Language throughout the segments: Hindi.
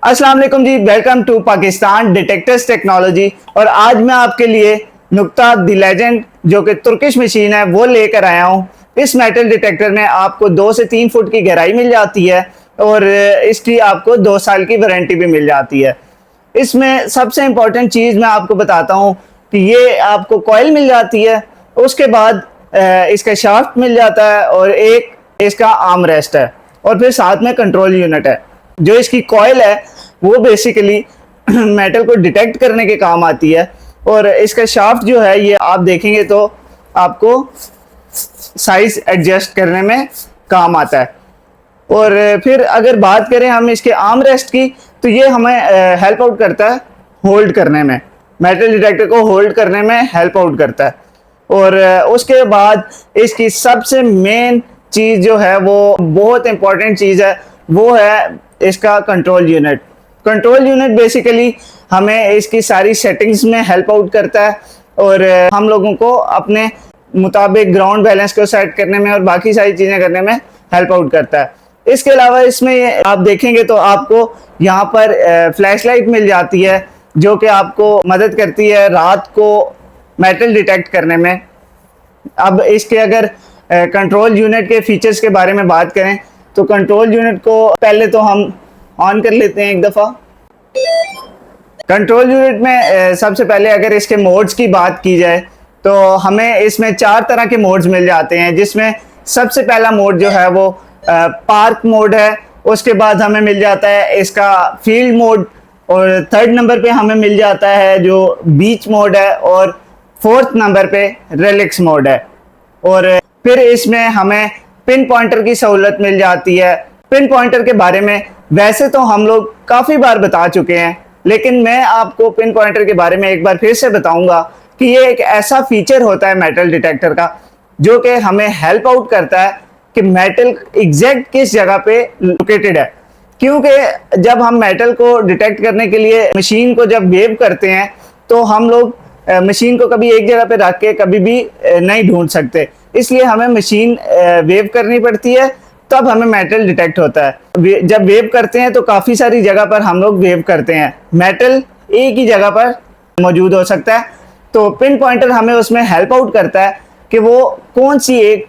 अस्सलाम वालेकुम जी, welcome to Pakistan Detectors Technology. और आज मैं आपके लिए नुक्ता द लेजेंड जो कि तुर्किश मशीन है वो लेकर आया हूँ। इस मेटल डिटेक्टर में आपको 2 से 3 फुट की गहराई मिल जाती है और इसकी आपको 2 साल की वारंटी भी मिल जाती है। इसमें सबसे इम्पोर्टेंट चीज़ मैं आपको बताता हूँ कि ये आपको कॉइल मिल जाती है, उसके बाद इसका शाफ्ट मिल जाता है और एक इसका आर्म रेस्ट है और फिर साथ में कंट्रोल यूनिट है। जो इसकी कॉइल है वो बेसिकली मेटल को डिटेक्ट करने के काम आती है और इसका शाफ्ट जो है ये आप देखेंगे तो आपको साइज एडजस्ट करने में काम आता है। और फिर अगर बात करें हम इसके आर्म रेस्ट की तो ये हमें हेल्प आउट करता है होल्ड करने में, मेटल डिटेक्टर को होल्ड करने में हेल्प आउट करता है। और उसके बाद इसकी सबसे मेन चीज़ जो है वो बहुत इंपॉर्टेंट चीज़ है, वो है इसका control unit. Control unit basically हमें इसकी सारी सेटिंग्स में हेल्प आउट करता है और हम लोगों को अपने मुताबिक ग्राउंड बैलेंस को सेट करने में और बाकी सारी चीज़ें करने में हेल्प आउट करता है। इसके अलावा इसमें आप देखेंगे तो आपको यहाँ पर फ्लैश लाइट मिल जाती है जो कि आपको मदद करती है रात को मेटल डिटेक्ट करने में। अब इसके अगर कंट्रोल यूनिट के फीचर्स के बारे में बात करें तो कंट्रोल यूनिट को पहले तो हम ऑन कर लेते हैं एक दफ़ा। कंट्रोल यूनिट में सबसे पहले अगर इसके मोड्स की बात की जाए तो हमें इसमें 4 तरह के मोड्स मिल जाते हैं, जिसमें सबसे पहला मोड जो है वो पार्क मोड है। उसके बाद हमें मिल जाता है इसका फील्ड मोड और 3rd नंबर पे हमें मिल जाता है जो बीच मोड है और 4th नंबर पे रिलैक्स मोड है। और फिर इसमें हमें पिन पॉइंटर की सहूलत मिल जाती है। पिन पॉइंटर के बारे में वैसे तो हम लोग काफ़ी बार बता चुके हैं, लेकिन मैं आपको पिन पॉइंटर के बारे में एक बार फिर से बताऊंगा कि ये एक ऐसा फीचर होता है मेटल डिटेक्टर का जो कि हमें हेल्प आउट करता है कि मेटल एग्जैक्ट किस जगह पे लोकेटेड है। क्योंकि जब हम मेटल को डिटेक्ट करने के लिए मशीन को जब वेव करते हैं तो हम लोग मशीन को कभी एक जगह पे रख के कभी भी नहीं ढूंढ सकते, इसलिए हमें मशीन वेव करनी पड़ती है, तब हमें मेटल डिटेक्ट होता है। जब वेव करते हैं तो काफ़ी सारी जगह पर हम लोग वेव करते हैं, मेटल एक ही जगह पर मौजूद हो सकता है। तो पिन पॉइंटर हमें उसमें हेल्प आउट करता है कि वो कौन सी एक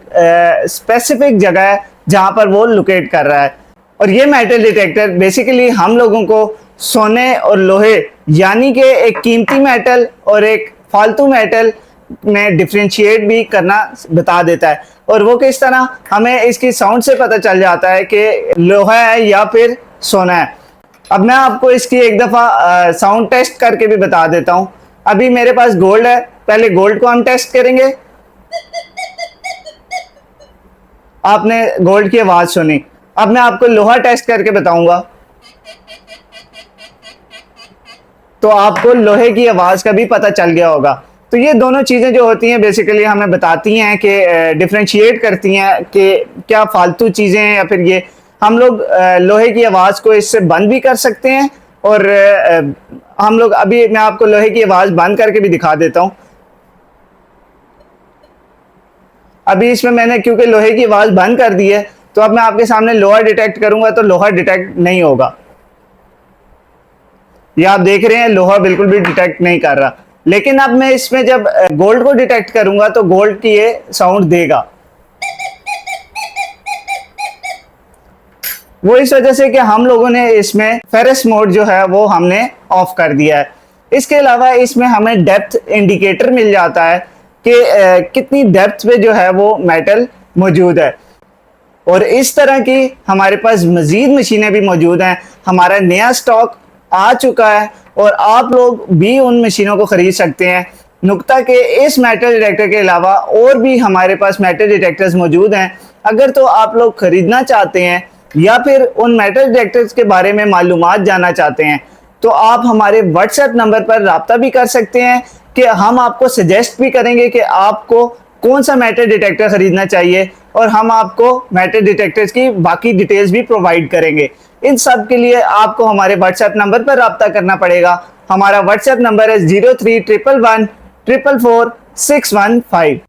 स्पेसिफिक जगह है जहाँ पर वो लोकेट कर रहा है। और ये मेटल डिटेक्टर बेसिकली हम लोगों को सोने और लोहे यानी कि एक कीमती मेटल और एक फालतू मेटल में डिफ्रेंशिएट भी करना बता देता है। और वो किस तरह, हमें इसकी साउंड से पता चल जाता है कि लोहा है या फिर सोना है। अब मैं आपको इसकी एक दफ़ा साउंड टेस्ट करके भी बता देता हूँ। अभी मेरे पास गोल्ड है, पहले गोल्ड को हम टेस्ट करेंगे। आपने गोल्ड की आवाज़ सुनी। अब मैं आपको लोहा टेस्ट करके बताऊंगा तो आपको लोहे की आवाज़ का भी पता चल गया होगा। तो ये दोनों चीज़ें जो होती हैं बेसिकली हमें बताती हैं कि डिफ्रेंशिएट करती हैं कि क्या फालतू चीज़ें हैं या फिर ये। हम लोग लोहे की आवाज़ को इससे बंद भी कर सकते हैं और हम लोग अभी मैं आपको लोहे की आवाज़ बंद करके भी दिखा देता हूँ। अभी इसमें मैंने क्योंकि लोहे की आवाज़ बंद कर दी है तो अब मैं आपके सामने लोहा डिटेक्ट करूंगा तो लोहा डिटेक्ट नहीं होगा। ये आप देख रहे हैं लोहा बिल्कुल भी डिटेक्ट नहीं कर रहा। लेकिन अब मैं इसमें जब गोल्ड को डिटेक्ट करूंगा तो गोल्ड की ये साउंड देगा। वो इस वजह से कि हम लोगों ने इसमें फेरस मोड जो है वो हमने ऑफ कर दिया है। इसके अलावा इसमें हमें डेप्थ इंडिकेटर मिल जाता है कि कितनी डेप्थ पे जो है वो मेटल मौजूद है। और इस तरह की हमारे पास मज़ीद मशीनें भी मौजूद हैं। हमारा नया स्टॉक आ चुका है और आप लोग भी उन मशीनों को ख़रीद सकते हैं। नुक्ता के इस मेटल डिटेक्टर के अलावा और भी हमारे पास मेटल डिटेक्टर्स मौजूद हैं। अगर तो आप लोग ख़रीदना चाहते हैं या फिर उन मेटल डिटेक्टर्स के बारे में मालूमात जानना चाहते हैं तो आप हमारे व्हाट्सएप नंबर पर रब्ता भी कर सकते हैं कि हम आपको सजेस्ट भी करेंगे कि आपको कौन सा मेटल डिटेक्टर ख़रीदना चाहिए और हम आपको मेटल डिटेक्टर्स की बाकी डिटेल्स भी प्रोवाइड करेंगे। इन सब के लिए आपको हमारे व्हाट्सएप नंबर पर रब्ता करना पड़ेगा। हमारा व्हाट्सएप नंबर है 0311144615।